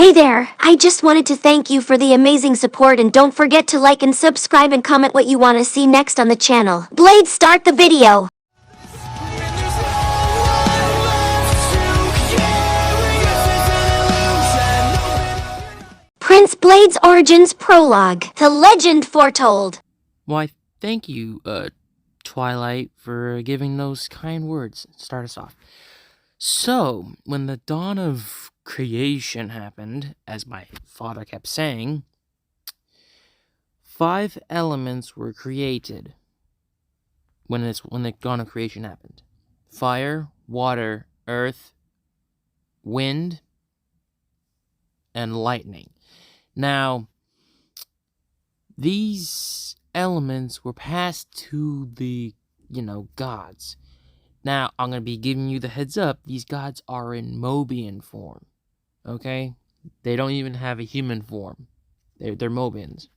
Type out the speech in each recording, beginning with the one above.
Hey there, I just wanted to thank you for the amazing support and don't forget to like and subscribe and comment what you want to see next on the channel. Blade, start the video! Prince Blade's Origins Prologue, The Legend Foretold. Why, thank you, Twilight, for giving those kind words. Start us off. So, when the dawn of creation happened, as my father kept saying, 5 elements were created when the dawn of creation happened. Fire, water, earth, wind, and lightning. Now, these elements were passed to the, gods. Now, I'm going to be giving you the heads up. These gods are in Mobian form. Okay? They don't even have a human form. They're Mobians.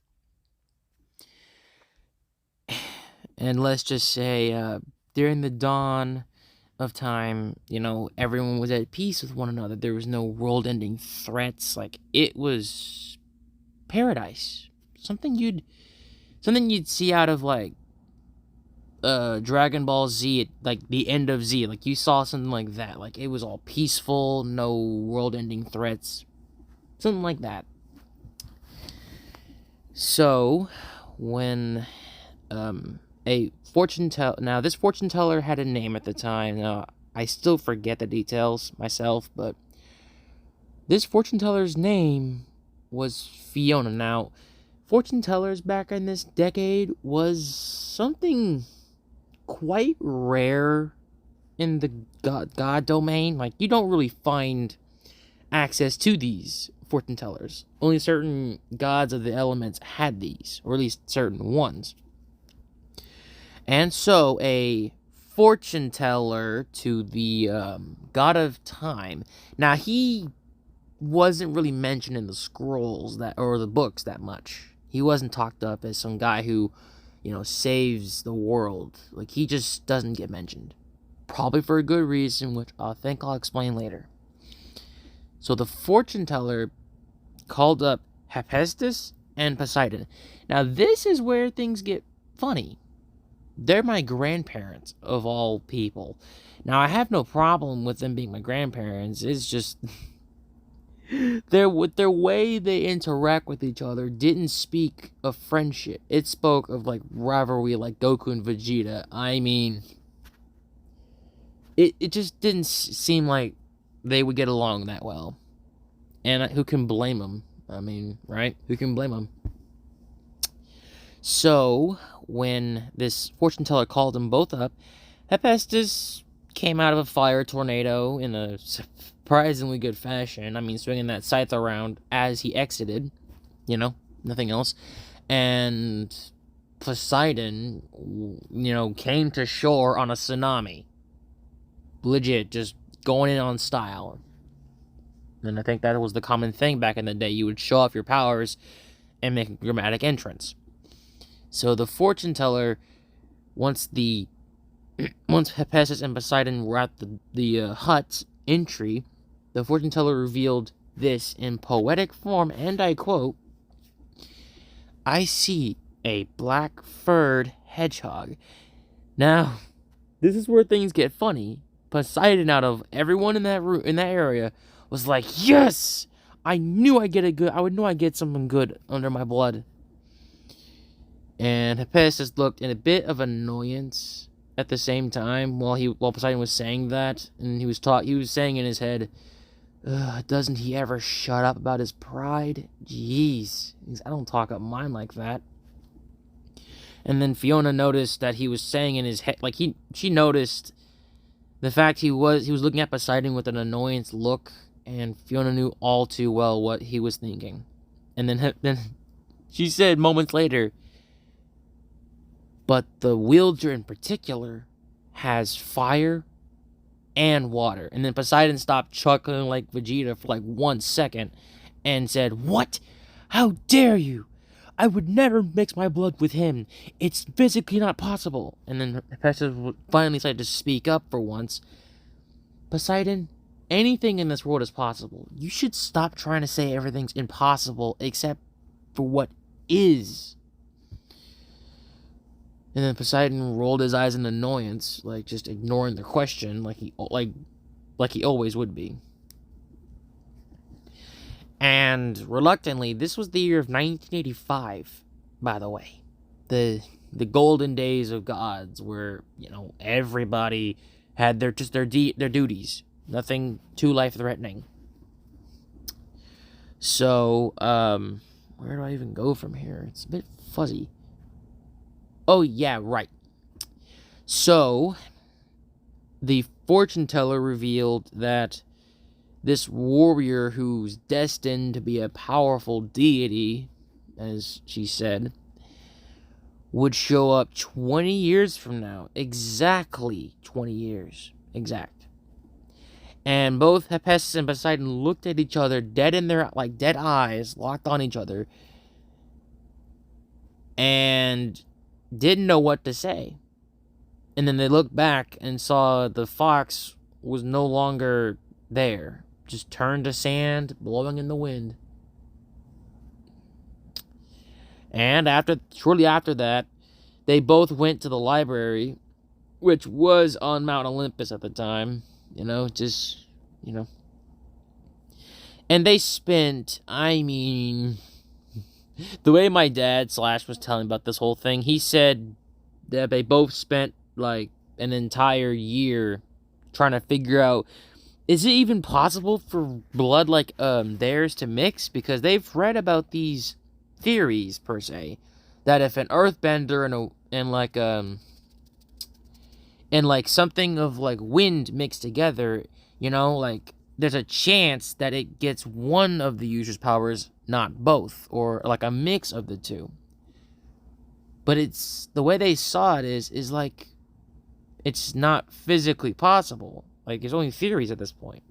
And let's just say, during the dawn of time, everyone was at peace with one another. There was no world-ending threats. Like, it was paradise. Something you'd see out of, like, Dragon Ball Z, like the end of Z. Like, you saw something like that. Like, it was all peaceful, no world-ending threats. Something like that. So, when a fortune teller... Now, this fortune teller had a name at the time. Now, I still forget the details myself, but this fortune teller's name was Fiona. Now, fortune tellers back in this decade was something quite rare in the god domain. Like, you don't really find access to these fortune tellers. Only certain gods of the elements had these, or at least certain ones. And so, a fortune teller to the god of time. Now, he wasn't really mentioned in the scrolls or the books that much. He wasn't talked up as some guy who, saves the world. Like, he just doesn't get mentioned. Probably for a good reason, which I think I'll explain later. So the fortune teller called up Hephaestus and Poseidon. Now, this is where things get funny. They're my grandparents, of all people. Now, I have no problem with them being my grandparents. It's just... their way they interact with each other didn't speak of friendship. It spoke of, like, rivalry, like Goku and Vegeta. I mean, it just didn't seem like they would get along that well. And who can blame them? I mean, right? Who can blame them? So, when this fortune teller called them both up, Hephaestus came out of a fire tornado in a surprisingly good fashion. I mean, swinging that scythe around as he exited. Nothing else. And Poseidon, came to shore on a tsunami. Legit, just going in on style. And I think that was the common thing back in the day. You would show off your powers and make a dramatic entrance. So the fortune teller, once Hephaestus and Poseidon were at the hut entry, the fortune teller revealed this in poetic form, and I quote, "I see a black-furred hedgehog." Now, this is where things get funny. Poseidon, out of everyone in that area, was like, "Yes! I knew I'd get something good under my blood." And Hephaestus looked in a bit of annoyance at the same time while Poseidon was saying that, and he was saying in his head, doesn't he ever shut up about his pride? Jeez, I don't talk up mine like that. And then Fiona noticed that he was saying in his head, like, she noticed the fact he was looking at Poseidon with an annoyance look, and Fiona knew all too well what he was thinking. And then she said moments later, "But the wielder in particular has fire and water." And then Poseidon stopped chuckling like Vegeta for like 1 second and said, "What? How dare you? I would never mix my blood with him. It's physically not possible." And then Hephaestus finally decided to speak up for once. "Poseidon anything in this world is possible. You should stop trying to say everything's impossible except for what is. And then Poseidon rolled his eyes in annoyance, like just ignoring the question, like he always would be. And reluctantly, this was the year of 1985, by the way. The golden days of gods, where everybody had their duties, nothing too life-threatening. So, where do I even go from here? It's a bit fuzzy. Oh, yeah, right. So, the fortune teller revealed that this warrior who's destined to be a powerful deity, as she said, would show up 20 years from now. Exactly 20 years. Exact. And both Hephaestus and Poseidon looked at each other dead in their, dead eyes, locked on each other, and didn't know what to say. And then they looked back and saw the fox was no longer there, just turned to sand, blowing in the wind. And shortly after that, they both went to the library, which was on Mount Olympus at the time. And they spent, the way my dad / was telling about this whole thing, he said that they both spent an entire year trying to figure out, is it even possible for blood like theirs to mix? Because they've read about these theories, per se, that if an earthbender and something of wind mixed together, there's a chance that it gets one of the user's powers, not both, or a mix of the two. But it's the way they saw it is it's not physically possible. It's only theories at this point.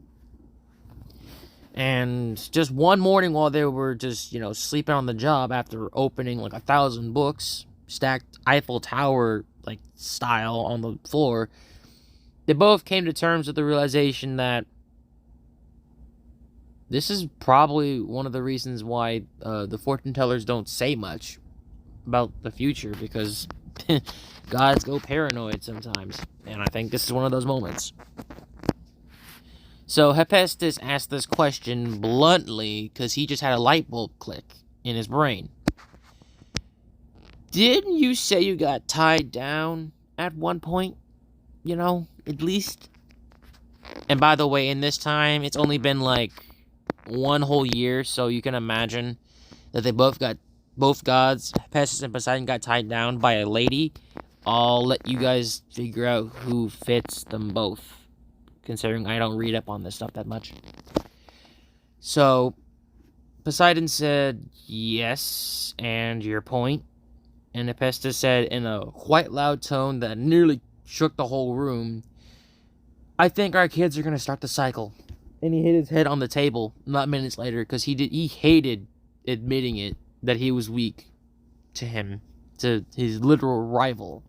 And just one morning while they were just, sleeping on the job after opening 1,000 books, stacked Eiffel Tower style on the floor, they both came to terms with the realization that this is probably one of the reasons why the fortune tellers don't say much about the future, because gods go paranoid sometimes, and I think this is one of those moments. So Hephaestus asked this question bluntly because he just had a light bulb click in his brain. Didn't you say you got tied down at one point? At least. And by the way, in this time, it's only been one whole year, so you can imagine that they both gods, Hephaestus and Poseidon, got tied down by a lady. I'll let you guys figure out who fits them both, considering I don't read up on this stuff that much. So, Poseidon said, yes, and your point. And Hephaestus said in a quite loud tone that nearly shook the whole room, I think our kids are going to start the cycle. And he hit his head on the table not minutes later, because he hated admitting it, that he was weak to him, to his literal rival.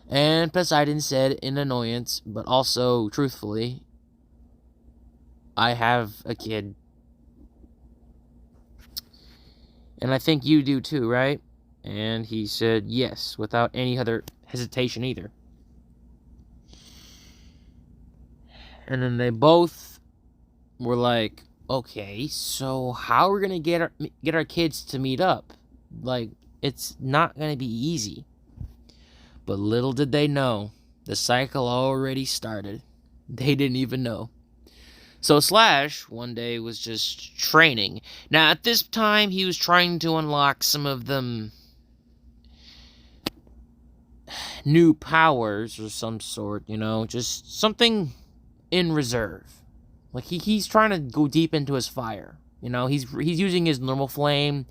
And Poseidon said in annoyance, but also truthfully, I have a kid. And I think you do too, right? And he said yes, without any other hesitation either. And then they both were like, okay, so how are we going to get our kids to meet up? It's not going to be easy. But little did they know, the cycle already started. They didn't even know. So Slash, one day, was just training. Now, at this time, he was trying to unlock some of them new powers of some sort, just something in reserve. He's trying to go deep into his fire. He's using his normal flame.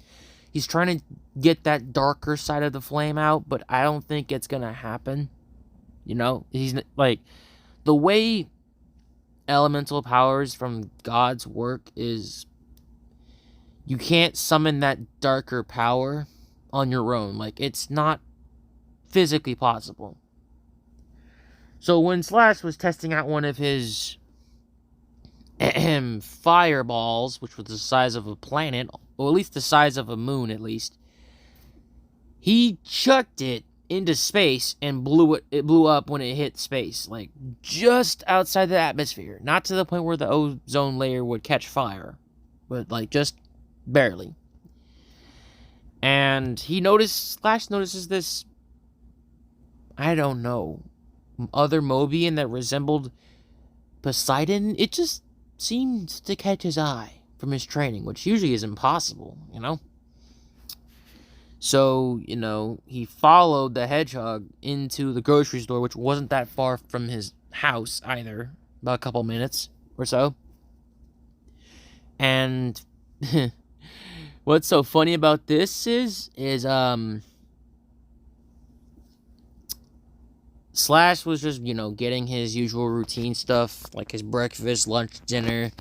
He's trying to get that darker side of the flame out, but I don't think it's gonna happen. He's the way elemental powers from gods work is you can't summon that darker power on your own. It's not physically possible. So when Slash was testing out one of his fireballs, which was the size of a planet, or at least the size of a moon, at least. He chucked it into space and it blew up when it hit space, like just outside the atmosphere, not to the point where the ozone layer would catch fire, but like just barely. And Slash notices this, I don't know, other Mobian that resembled Poseidon. It just seemed to catch his eye from his training, which usually is impossible, you know? So, he followed the hedgehog into the grocery store, which wasn't that far from his house either, about a couple minutes or so. And what's so funny about this is Slash was just, getting his usual routine stuff, like his breakfast, lunch, dinner,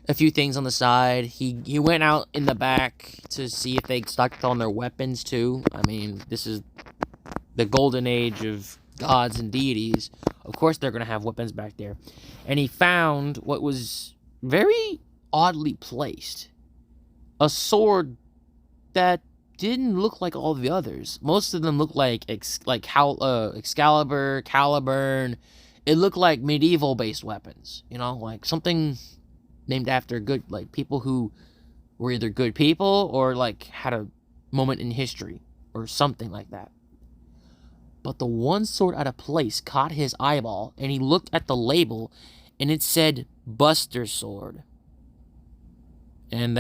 a few things on the side. He went out in the back to see if they stocked on their weapons too. I mean, this is the golden age of gods and deities. Of course they're going to have weapons back there. And he found what was very oddly placed. A sword that didn't look like all the others. Most of them looked like Excalibur, Caliburn. It looked like medieval-based weapons. Like something named after good, like people who were either good people or like had a moment in history or something like that. But the one sword out of place caught his eyeball, and he looked at the label, and it said Buster Sword. And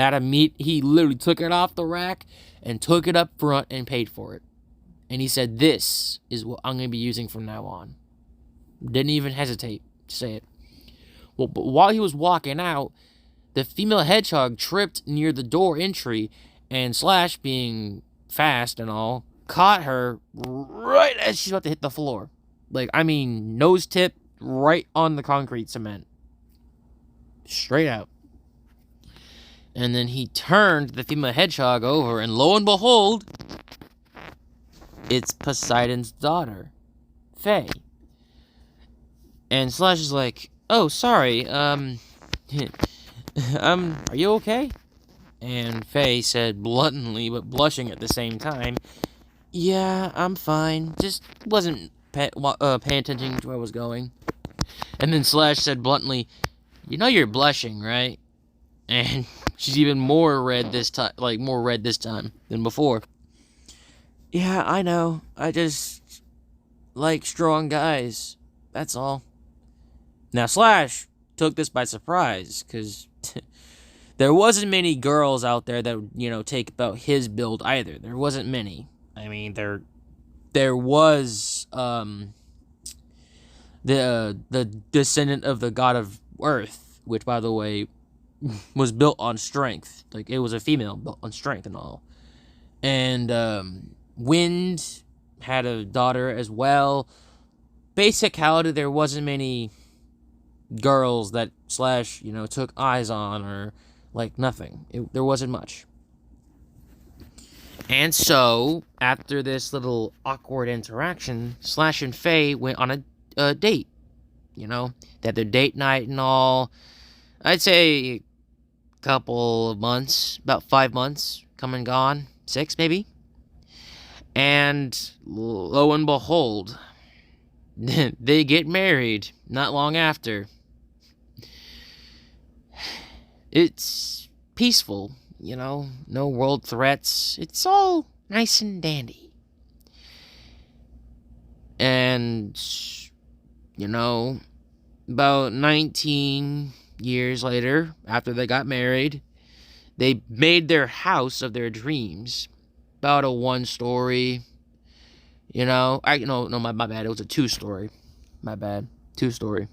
he literally took it off the rack and took it up front and paid for it. And he said, "This is what I'm going to be using from now on." Didn't even hesitate to say it. Well, but while he was walking out, the female hedgehog tripped near the door entry, and Slash, being fast and all, caught her right as she's about to hit the floor. Nose tip right on the concrete cement. Straight out. And then he turned the female hedgehog over, and lo and behold, it's Poseidon's daughter, Faye. And Slash is like, "Oh, sorry, are you okay?" And Faye said bluntly, but blushing at the same time, "Yeah, I'm fine. Just wasn't paying attention to where I was going." And then Slash said bluntly, "You're blushing, right?" And she's even more red this time than before. "Yeah, I know. I just like strong guys. That's all." Now, Slash took this by surprise, because there wasn't many girls out there that would, take about his build either. There wasn't many. I mean, there was, the descendant of the god of Earth, which, by the way, was built on strength. Like, it was a female built on strength and all. And, Wind had a daughter as well. Basicality, there wasn't many girls that Slash, took eyes on, or, like, nothing. There wasn't much. And so, after this little awkward interaction, Slash and Faye went on a date. They had their date night and all. I'd say a couple of months, about 5 months, come and gone. 6, maybe. And lo and behold, they get married not long after. It's peaceful, no world threats. It's all nice and dandy. And, about 19 years later, after they got married, they made their house of their dreams. About a 1-story, no, my bad, it was a 2-story. My bad, 2-story.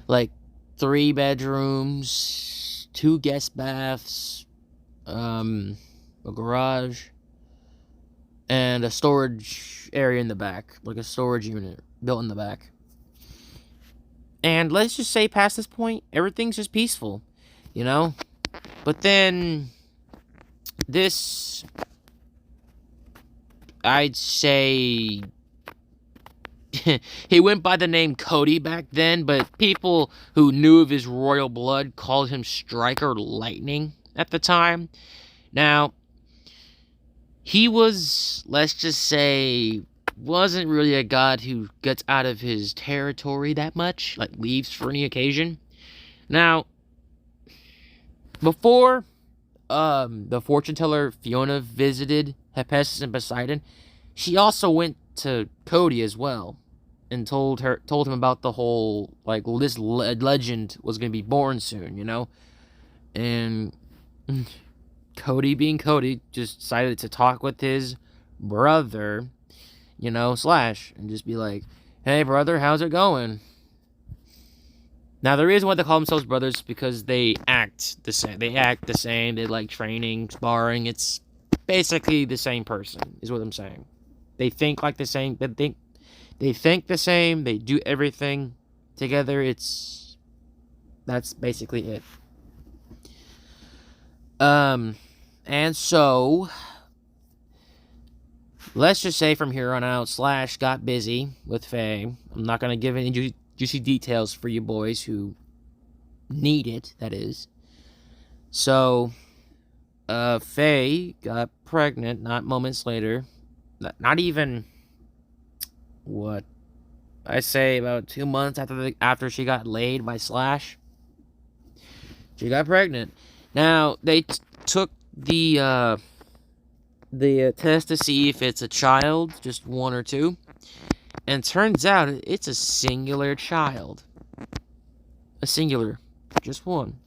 Like, 3 bedrooms, 2 guest baths, a garage, and a storage area in the back, like a storage unit built in the back. And let's just say past this point, everything's just peaceful, But then, this, I'd say, he went by the name Cody back then, but people who knew of his royal blood called him Striker Lightning at the time. Now, he was, let's just say, wasn't really a god who gets out of his territory that much, like leaves for any occasion. Now, before the fortune teller Fiona visited Hephaestus and Poseidon, she also went to Cody as well and told him about the whole, like, this legend was going to be born soon, you know? And Cody, being Cody, just decided to talk with his brother, you know, Slash, and just be like, hey, brother, how's it going? Now, the reason why they call themselves brothers is because they act the same. They like training, sparring. It's basically the same person, is what I'm saying. They think like the same. They think the same. They do everything together. That's basically it. And so, let's just say from here on out, Slash got busy with Faye. I'm not gonna give any juicy details for you boys who need it, that is. So, Faye got pregnant not moments later. Not even, what, I say about 2 months after she got laid by Slash. She got pregnant. Now, they took the test to see if it's a child, just one or two. And turns out it's a singular child. A singular. Just one.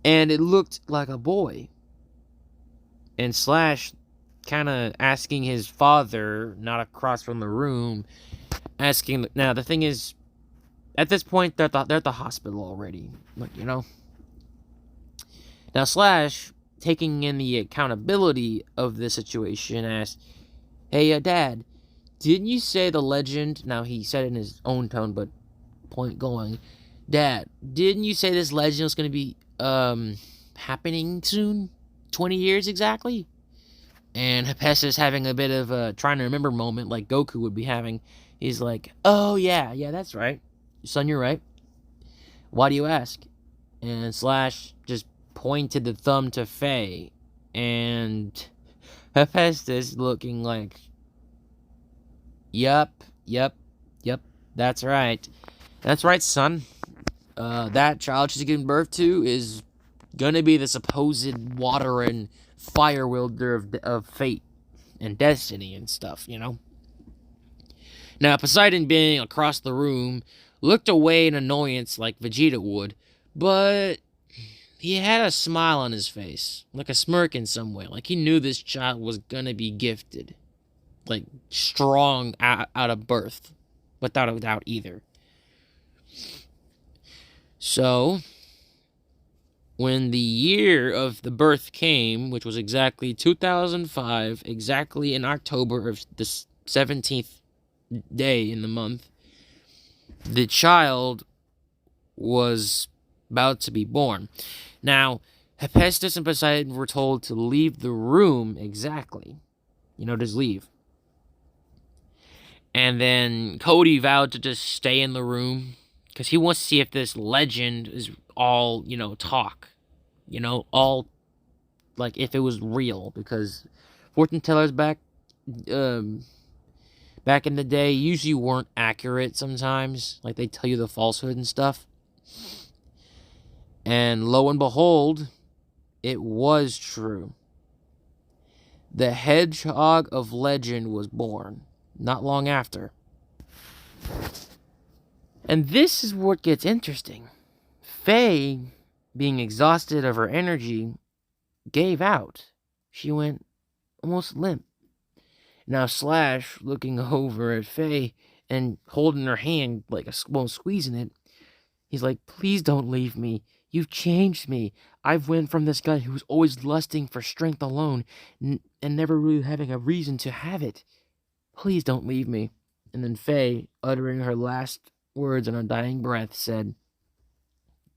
And it looked like a boy. And Slash kind of asking his father, not across from the room, asking. Now, the thing is, at this point, they're at the hospital already. Like, you know. Now, Slash, taking in the accountability of the situation, asked, hey, Dad, didn't you say the legend? Now, he said it in his own tone, but point going. Dad, didn't you say this legend was going to be, happening soon? 20 years exactly? And Hephaestus having a bit of a trying to remember moment like Goku would be having. He's like, oh, yeah, that's right. Son, you're right. Why do you ask? And Slash just pointed the thumb to Faye. And Hephaestus looking like, Yup, that's right. That's right, son. That child she's giving birth to is gonna be the supposed water and fire wielder of fate and destiny and stuff, you know? Now, Poseidon, being across the room, looked away in annoyance like Vegeta would, but he had a smile on his face, like a smirk in some way, like he knew this child was gonna be gifted, like strong out of birth, without a doubt either. So, when the year of the birth came, which was exactly 2005, exactly in October of the 17th day in the month, the child was about to be born. Now, Hephaestus and Poseidon were told to leave the room exactly. You know, just leave. And then Cody vowed to just stay in the room because he wants to see if this legend is all, you know, talk. You know, all, like, if it was real. Because fortune tellers back in the day usually weren't accurate sometimes. Like, they tell you the falsehood and stuff. And lo and behold, it was true. The hedgehog of legend was born not long after. And this is what gets interesting. Faye, being exhausted of her energy, gave out. She went almost limp. Now Slash, looking over at Faye and holding her hand like squeezing it, he's like, please don't leave me. You've changed me. I've went from this guy who was always lusting for strength alone and never really having a reason to have it. Please don't leave me. And then Faye, uttering her last words on a dying breath, said,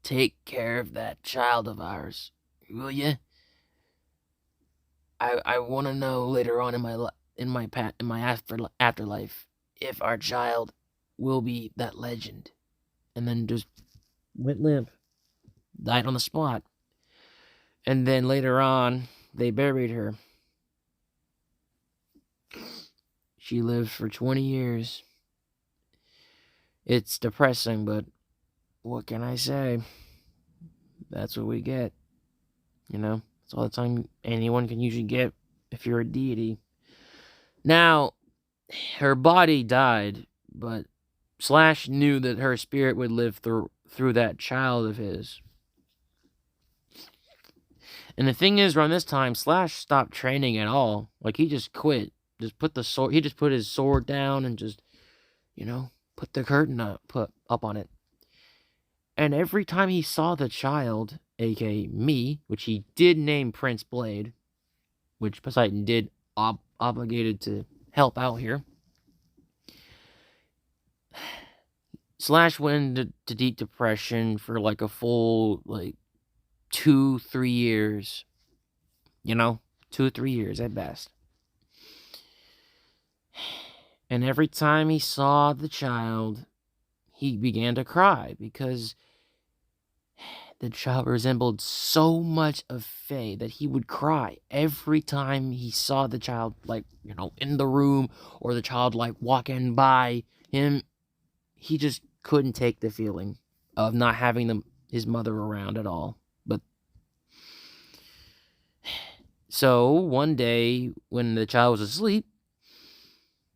take care of that child of ours, will you? I want to know later on in my afterlife if our child will be that legend. And then just went limp, died on the spot. And then later on, they buried her. She lived for 20 years. It's depressing, but what can I say? That's what we get. You know, it's all the time anyone can usually get if you're a deity. Now, her body died, but Slash knew that her spirit would live through that child of his. And the thing is, around this time, Slash stopped training at all. Like, he just quit. He just put his sword down and just, put the curtain up on it. And every time he saw the child, aka me, which he did name Prince Blade, which Poseidon did obligated to help out here, Slash went into deep depression for like a full 2-3 years. 2-3 years at best. And every time he saw the child, he began to cry because the child resembled so much of Faye that he would cry every time he saw the child, in the room, or the child, walking by him. He just couldn't take the feeling of not having his mother around at all. But so one day when the child was asleep,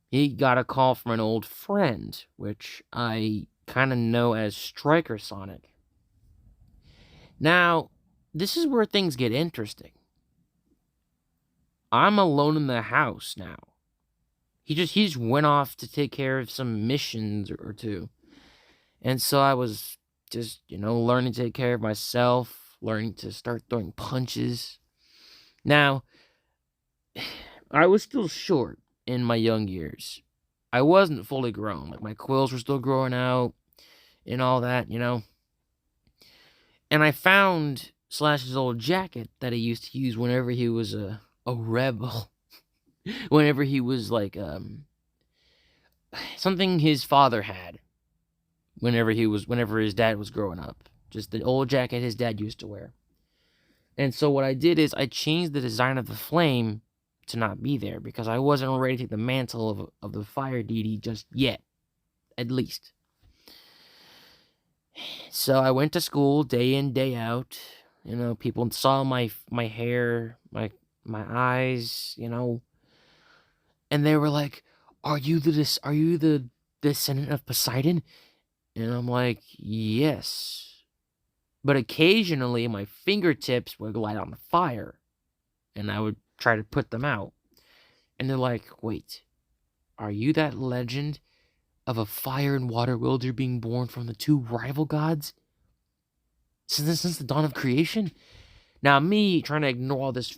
he got a call from an old friend, which I kind of know as Striker Sonic. Now, this is where things get interesting. I'm alone in the house now. He just went off to take care of some missions or two. And so I was just, learning to take care of myself, learning to start throwing punches. Now, I was still short in my young years. I wasn't fully grown. Like, my quills were still growing out and all that, And I found Slash's old jacket that he used to use whenever he was a rebel. Whenever he was something his father had. Whenever his dad was growing up. Just the old jacket his dad used to wear. And so what I did is I changed the design of the flame to not be there because I wasn't ready to take the mantle of the fire deity just yet. At least. So I went to school day in, day out. People saw my hair, my eyes, and they were like, "Are you the descendant of Poseidon?" And I'm like, "Yes." But occasionally my fingertips would light on fire, and I would try to put them out. And they're like, "Wait, are you that legend of a fire and water wielder being born from the two rival gods since the dawn of creation?" Now, me trying to ignore all this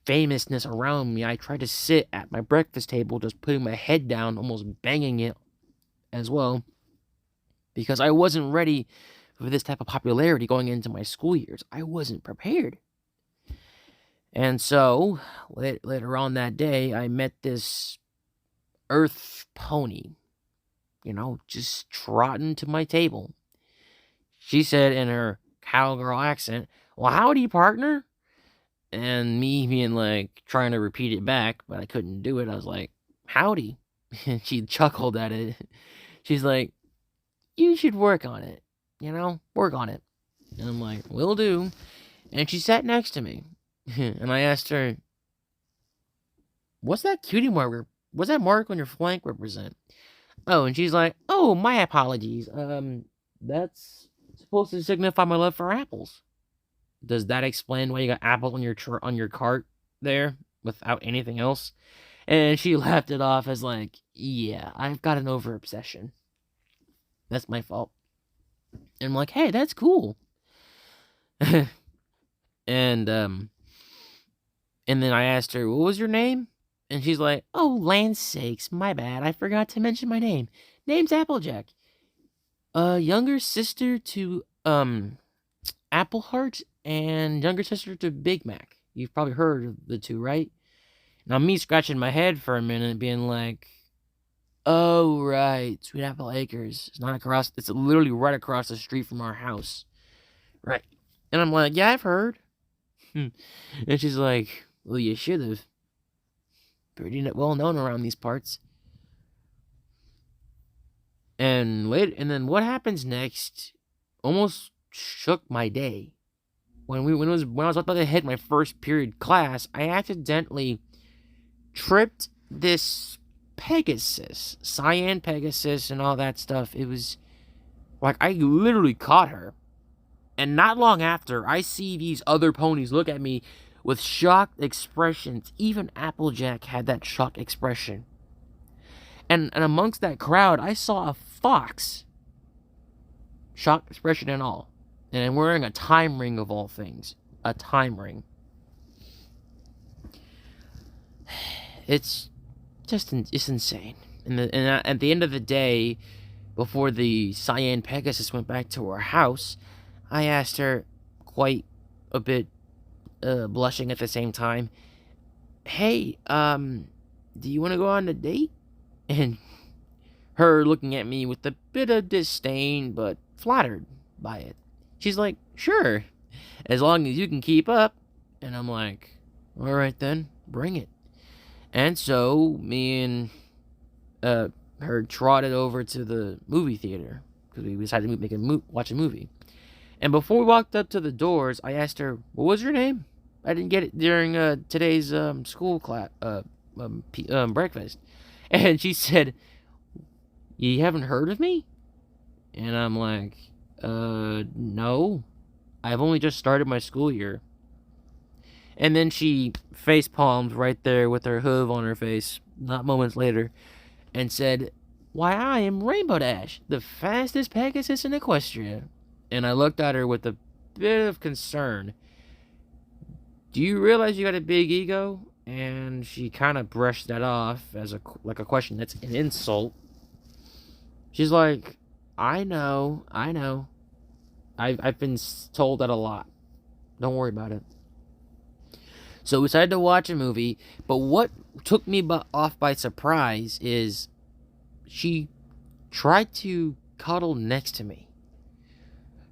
famousness around me, I tried to sit at my breakfast table, just putting my head down, almost banging it as well, because I wasn't ready for this type of popularity going into my school years. I wasn't prepared. And so, later on that day, I met this earth pony, just trotting to my table. She said in her cowgirl accent, "Well, howdy, partner?" And me being trying to repeat it back, but I couldn't do it. I was like, "Howdy." And she chuckled at it. She's like, "You should work on it, work on it." And I'm like, "Will do." And she sat next to me. And I asked her, "What's that cutie mark? What's that mark on your flank represent?" Oh, and she's like, "Oh, my apologies. That's supposed to signify my love for apples." Does that explain why you got apples on your cart there without anything else? And she laughed it off as "Yeah, I've got an over obsession. That's my fault." And I'm like, "Hey, that's cool." and then I asked her, "What was your name?" And she's like, "Oh, land's sakes, my bad. I forgot to mention my name. Name's Applejack. Younger sister to Appleheart and younger sister to Big Mac. You've probably heard of the two, right?" Now, me scratching my head for a minute, being like, Oh, right. Sweet Apple Acres. It's not across, it's literally right across the street from our house. Right. And I'm like, yeah, I've heard. And she's like, well, you should have. Pretty well known around these parts. And then what happens next almost shook my day. When I was about to hit my first period class, I accidentally tripped this Pegasus, cyan Pegasus, and all that stuff. It was like I literally caught her. And not long after, I see these other ponies look at me with shocked expressions. Even Applejack had that shocked expression. And amongst that crowd, I saw a fox. Shocked expression and all. And I'm wearing a time ring of all things. A time ring. It's insane. And at the end of the day, before the cyan Pegasus went back to her house, I asked her, quite a bit blushing at the same time, hey, do you want to go on a date? And her looking at me with a bit of disdain, but flattered by it. She's like, sure, as long as you can keep up. And I'm like, all right then, bring it. And so me and her trotted over to the movie theater because we decided to watch a movie. And before we walked up to the doors, I asked her, what was your name? I didn't get it during today's school class breakfast. And she said, you haven't heard of me? And I'm like, no. I've only just started my school year. And then she face palmed right there with her hoof on her face, not moments later, and said, why, I am Rainbow Dash, the fastest Pegasus in Equestria. And I looked at her with a bit of concern. Do you realize you got a big ego? And she kind of brushed that off as a question that's an insult. She's like, I know. I've been told that a lot. Don't worry about it. So we decided to watch a movie, but what took me off by surprise is she tried to cuddle next to me.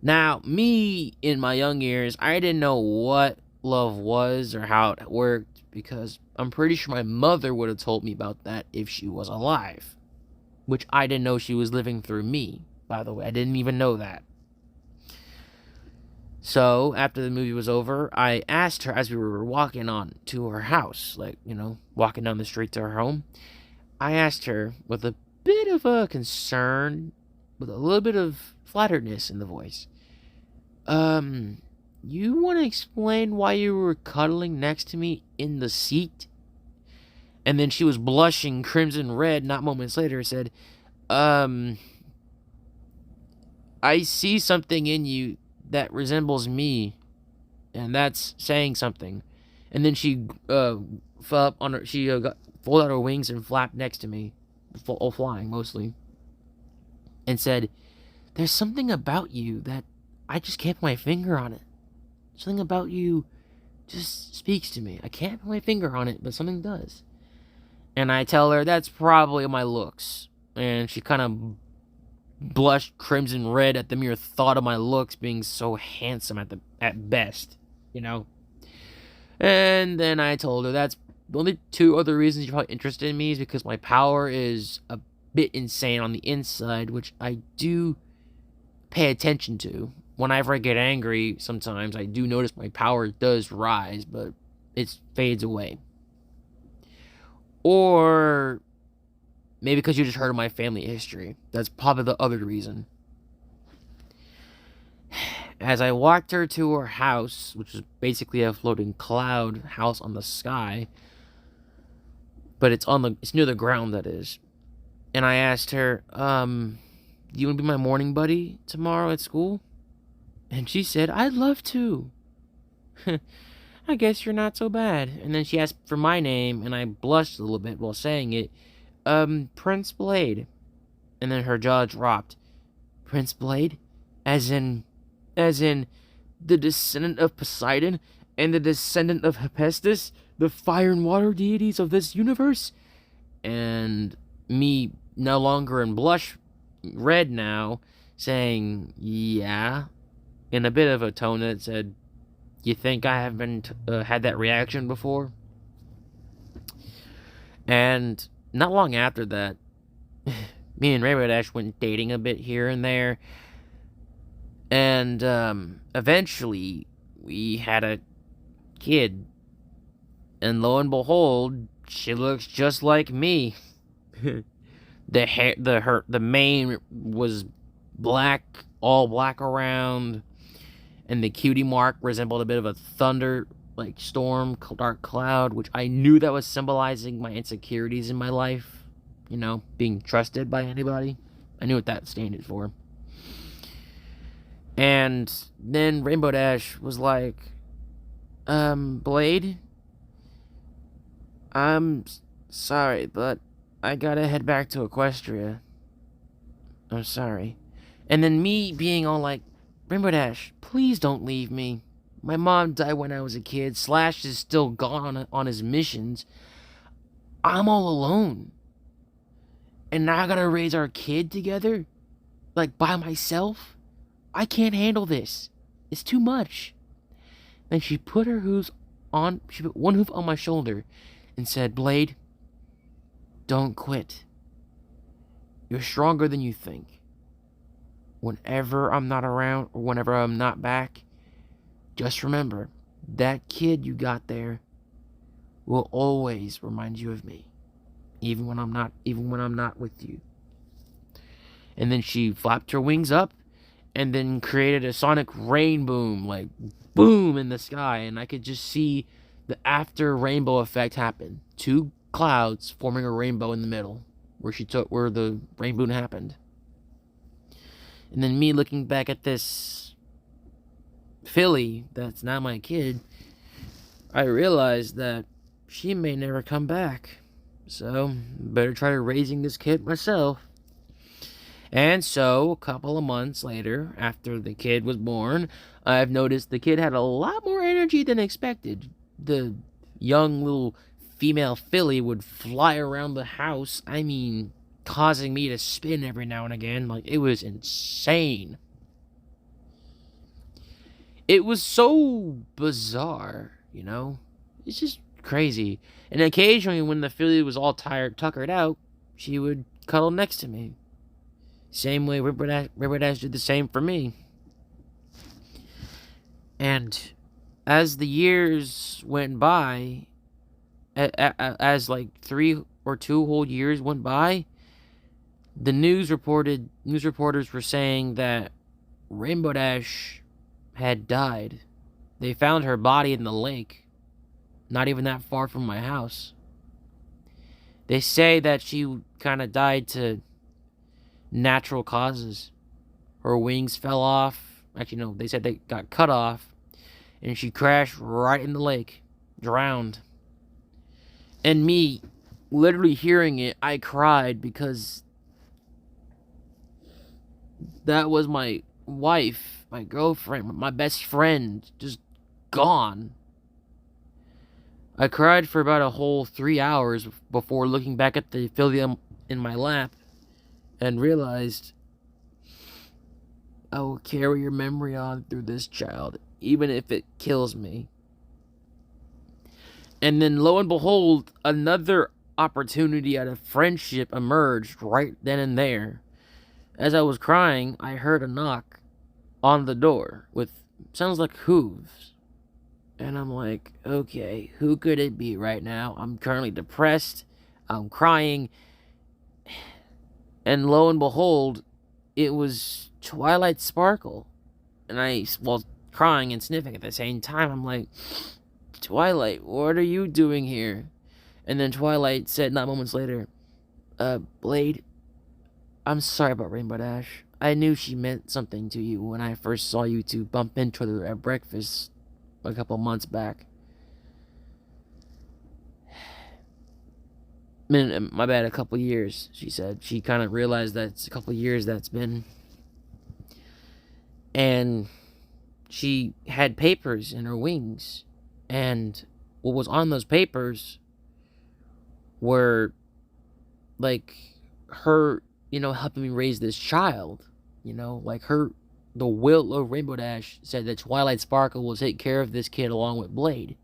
Now, me, in my young years, I didn't know what love was or how it worked, because I'm pretty sure my mother would have told me about that if she was alive. Which I didn't know she was living through me, by the way. I didn't even know that. So, after the movie was over, I asked her as we were walking on to her house, walking down the street to her home. I asked her with a bit of a concern, with a little bit of flatteredness in the voice. You want to explain why you were cuddling next to me in the seat? And then she was blushing crimson red, not moments later, said, I see something in you that resembles me, and that's saying something. And then she fell up on her, she folded out her wings and flapped next to me, flying mostly, and said, there's something about you that I just can't put my finger on it. Something about you just speaks to me. I can't put my finger on it, but something does. And I tell her that's probably my looks. And she kind of blushed crimson red at the mere thought of my looks being so handsome at best, And then I told her that's the only two other reasons you're probably interested in me is because my power is a bit insane on the inside, which I do pay attention to. Whenever I get angry, sometimes I do notice my power does rise, but it fades away. Or maybe because you just heard of my family history. That's probably the other reason. As I walked her to her house, which is basically a floating cloud house on the sky, but it's near the ground, that is. And I asked her, do you want to be my morning buddy tomorrow at school? And she said, I'd love to. I guess you're not so bad. And then she asked for my name, and I blushed a little bit while saying it. Prince Blade. And then her jaw dropped. Prince Blade? As in the descendant of Poseidon and the descendant of Hephaestus, the fire and water deities of this universe? And me no longer in blush red now, saying, yeah, in a bit of a tone that said, you think I haven't had that reaction before? And not long after that, me and Rainbow Dash went dating a bit here and there. And eventually, we had a kid. And lo and behold, she looks just like me. The mane was black, all black around, and the cutie mark resembled a bit of a thunder like storm, dark cloud, which I knew that was symbolizing my insecurities in my life. Being trusted by anybody. I knew what that standed for. And then Rainbow Dash was like, Blade, I'm sorry, but I gotta head back to Equestria. I'm sorry. And then me being all like, Rainbow Dash, please don't leave me. My mom died when I was a kid. Slash is still gone on his missions. I'm all alone. And now I gotta raise our kid together? Like, by myself? I can't handle this. It's too much. Then she put one hoof on my shoulder and said, Blade, don't quit. You're stronger than you think. Whenever I'm not around or whenever I'm not back, just remember, that kid you got there will always remind you of me. Even when I'm not with you. And then she flapped her wings up and then created a sonic rain boom, like boom in the sky, and I could just see the after rainbow effect happen. 2 clouds forming a rainbow in the middle where the rainbow happened. And then me looking back at this filly that's now my kid, I realized that she may never come back. So, better try raising this kid myself. And so, a couple of months later, after the kid was born, I've noticed the kid had a lot more energy than expected. The young little female filly would fly around the house, causing me to spin every now and again. Like, it was insane. It was so bizarre, It's just crazy. And occasionally, when the filly was all tired, tuckered out, she would cuddle next to me. Same way River Dash did the same for me. And as the years went by, as like 3 or 2 whole years went by, the news reporters were saying that Rainbow Dash had died. They found her body in the lake, not even that far from my house. They say that she kind of died to natural causes. Her wings fell off. Actually, no, they said they got cut off, and she crashed right in the lake, drowned. And me, literally hearing it, I cried because that was my wife, my girlfriend, my best friend, just gone. I cried for about a whole 3 hours before looking back at the filly in my lap and realized I will carry your memory on through this child, even if it kills me. And then, lo and behold, another opportunity out of friendship emerged right then and there. As I was crying, I heard a knock on the door with sounds like hooves. And I'm like, okay, who could it be right now? I'm currently depressed. I'm crying. And lo and behold, it was Twilight Sparkle. And I, while crying and sniffing at the same time, I'm like, Twilight, what are you doing here? And then Twilight said, not moments later, Blade, I'm sorry about Rainbow Dash. I knew she meant something to you when I first saw you two bump into her at breakfast a couple months back. My bad, a couple years, she said. She kind of realized that it's a couple years that's been. And she had papers in her wings. And what was on those papers were, like, her, helping me raise this child. Like the will of Rainbow Dash said that Twilight Sparkle will take care of this kid along with Blade.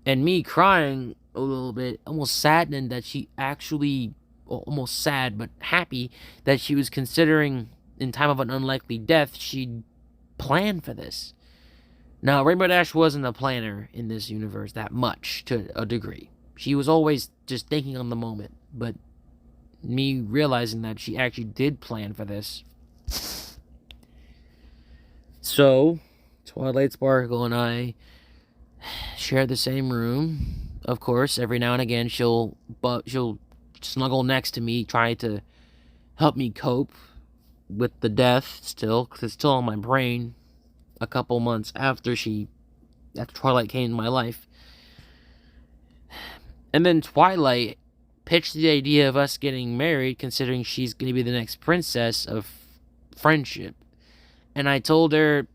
And me crying a little bit, almost saddened that she actually, well, almost sad, but happy that she was considering, in time of an unlikely death, she'd plan for this. Now, Rainbow Dash wasn't a planner in this universe that much, to a degree. She was always just thinking on the moment, but me realizing that she actually did plan for this. So, Twilight Sparkle and I share the same room. Of course, every now and again she'll snuggle next to me, try to help me cope with the death still, because it's still on my brain a couple months after Twilight came into my life. And then Twilight pitched the idea of us getting married, considering she's going to be the next princess of friendship. And I told her,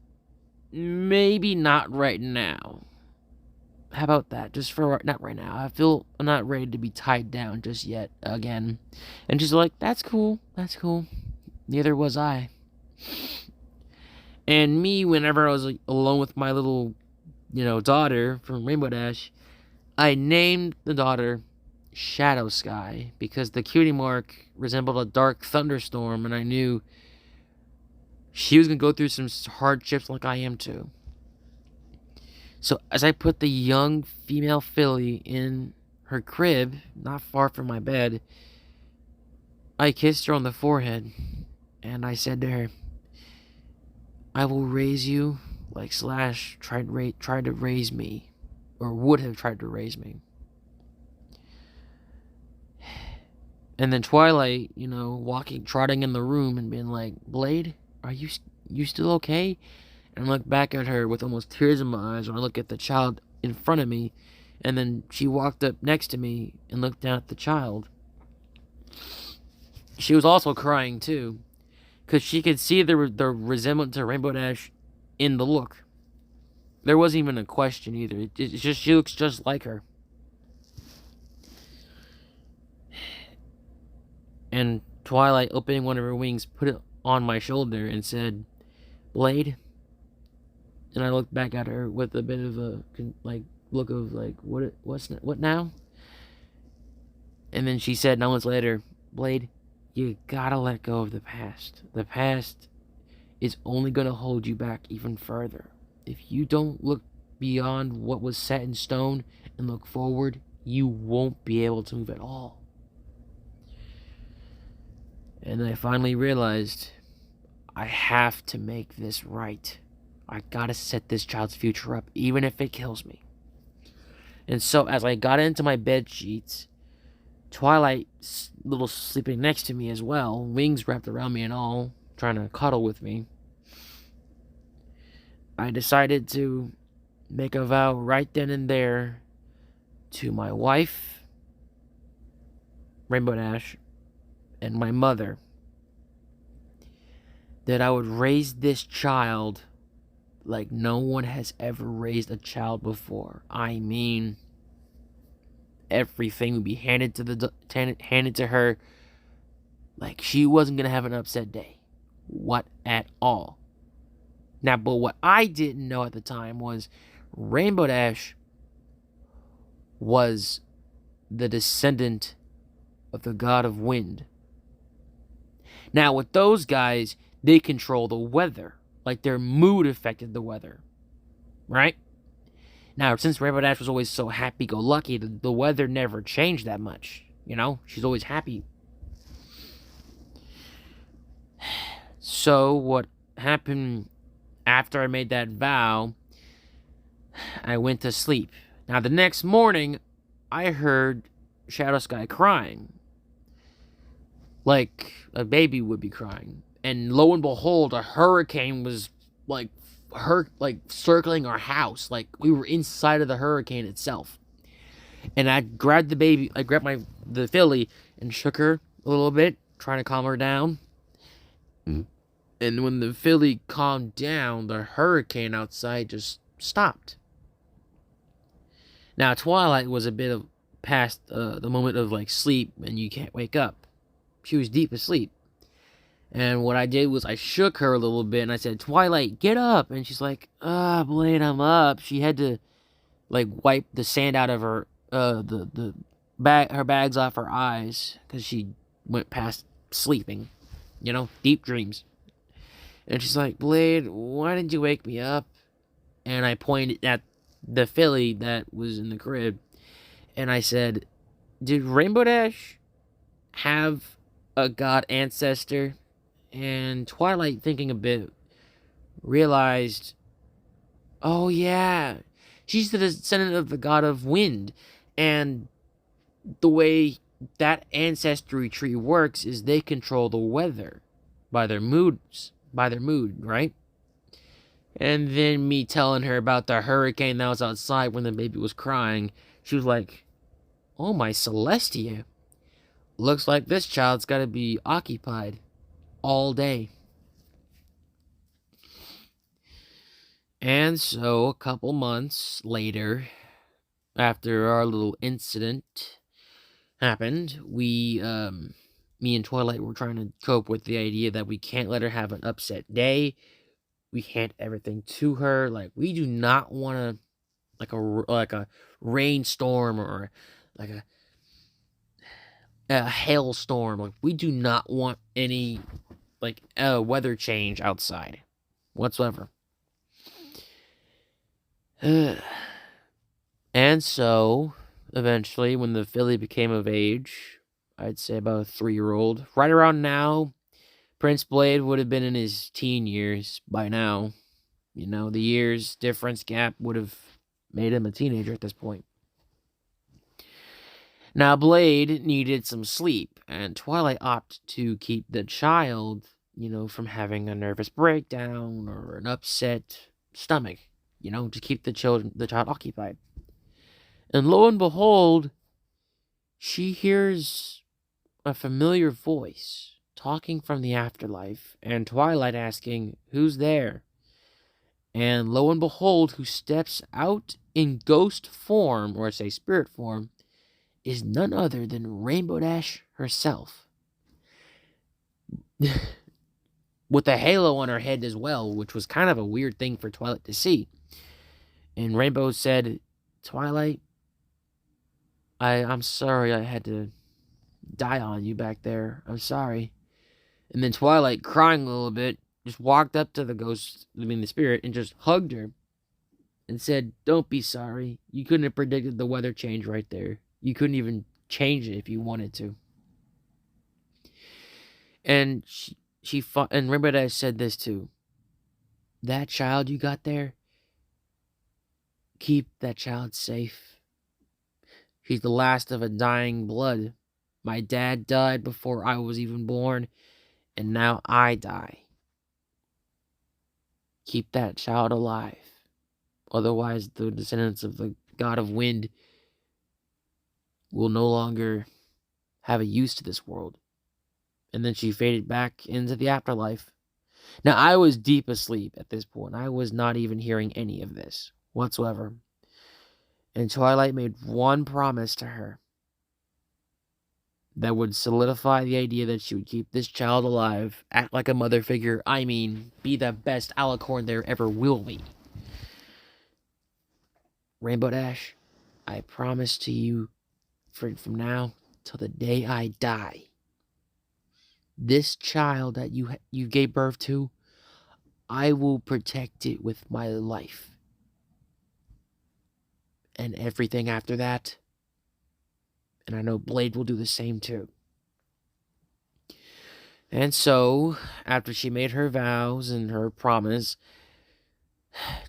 maybe not right now. How about that? Just for not right now. I feel I'm not ready to be tied down just yet again. And she's like, that's cool. That's cool. Neither was I. And me, whenever I was alone with my little, daughter from Rainbow Dash, I named the daughter Shadow Sky because the cutie mark resembled a dark thunderstorm, and I knew she was going to go through some hardships like I am too. So as I put the young female filly in her crib, not far from my bed, I kissed her on the forehead, and I said to her, I will raise you like Slash tried to raise me, or would have tried to raise me. And then Twilight, trotting in the room and being like, Blade, are you still okay? And I look back at her with almost tears in my eyes when I look at the child in front of me. And then she walked up next to me and looked down at the child. She was also crying too, because she could see the resemblance to Rainbow Dash in the look. There wasn't even a question either. It's just she looks just like her. And Twilight, opening one of her wings, put it on my shoulder and said, Blade. And I looked back at her with a bit of a look of what now? And then she said moments later, Blade, you gotta let go of the past. The past is only gonna hold you back even further. If you don't look beyond what was set in stone and look forward, you won't be able to move at all. And I finally realized I have to make this right. I gotta set this child's future up, even if it kills me. And so as I got into my bed sheets, Twilight little sleeping next to me as well, wings wrapped around me and all, trying to cuddle with me, I decided to make a vow right then and there to my wife, Rainbow Dash, and my mother, that I would raise this child like no one has ever raised a child before. I mean, everything would be handed to her like she wasn't gonna have an upset day. What at all? Now, but what I didn't know at the time was Rainbow Dash was the descendant of the god of wind. Now, with those guys, they control the weather. Like, their mood affected the weather. Right? Now, since Rainbow Dash was always so happy-go-lucky, the weather never changed that much. She's always happy. So, what happened after I made that vow, I went to sleep. Now, the next morning, I heard Shadow Sky crying. Like a baby would be crying. And lo and behold, a hurricane was circling our house. Like we were inside of the hurricane itself. And I grabbed the filly and shook her a little bit, trying to calm her down. And when the filly calmed down, the hurricane outside just stopped. Now, Twilight was a bit of past the moment of sleep and you can't wake up. She was deep asleep. And what I did was I shook her a little bit and I said, Twilight, get up. And she's like, Blade, I'm up. She had to like wipe the sand out of her, the bag, her bags off her eyes because she went past sleeping, deep dreams. And she's like, Blade, why didn't you wake me up? And I pointed at the filly that was in the crib. And I said, did Rainbow Dash have a god ancestor? And Twilight, thinking a bit, realized, oh yeah, she's the descendant of the god of wind. And the way that ancestry tree works is they control the weather by their moods, right? And then me telling her about the hurricane that was outside when the baby was crying, she was like, oh my Celestia, looks like this child's got to be occupied all day. And so a couple months later, after our little incident happened, me and Twilight were trying to cope with the idea that we can't let her have an upset day. We hand everything to her. Like, we do not want to, like a rainstorm or like a hailstorm. Like, we do not want any weather change outside whatsoever. And so, eventually, when the filly became of age, I'd say about a 3-year-old, right around now, Prince Blade would have been in his teen years by now. The years difference gap would have made him a teenager at this point. Now, Blade needed some sleep, and Twilight opted to keep the child, from having a nervous breakdown or an upset stomach, to keep the child occupied. And lo and behold, she hears a familiar voice talking from the afterlife, and Twilight asking, who's there? And lo and behold, who steps out in ghost form, or I say spirit form, is none other than Rainbow Dash herself. With a halo on her head as well, which was kind of a weird thing for Twilight to see. And Rainbow said, Twilight, I'm sorry I had to die on you back there. I'm sorry. And then Twilight, crying a little bit, just walked up to the spirit, and just hugged her and said, don't be sorry. You couldn't have predicted the weather change right there. You couldn't even change it if you wanted to. And she fought, and Rainbow Dash said this too. That child you got there, keep that child safe. She's the last of a dying blood. My dad died before I was even born, and now I die. Keep that child alive. Otherwise, the descendants of the god of wind will no longer have a use to this world. And then she faded back into the afterlife. Now, I was deep asleep at this point. I was not even hearing any of this whatsoever. And Twilight made one promise to her that would solidify the idea that she would keep this child alive, act like a mother figure, be the best alicorn there ever will be. Rainbow Dash, I promise to you, from now till the day I die, this child that you gave birth to, I will protect it with my life. And everything after that, and I know Blade will do the same too. And so, after she made her vows and her promise,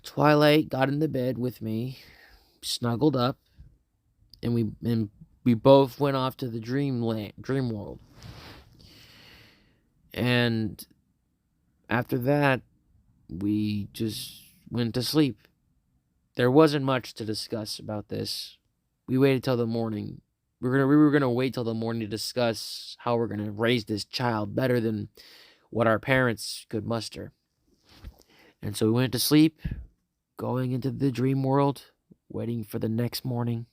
Twilight got in the bed with me, snuggled up, and we both went off to the dream world. And after that, we just went to sleep. There wasn't much to discuss about this. We waited till the morning. We were gonna wait till the morning to discuss how we're gonna raise this child better than what our parents could muster. And so we went to sleep, going into the dream world, waiting for the next morning.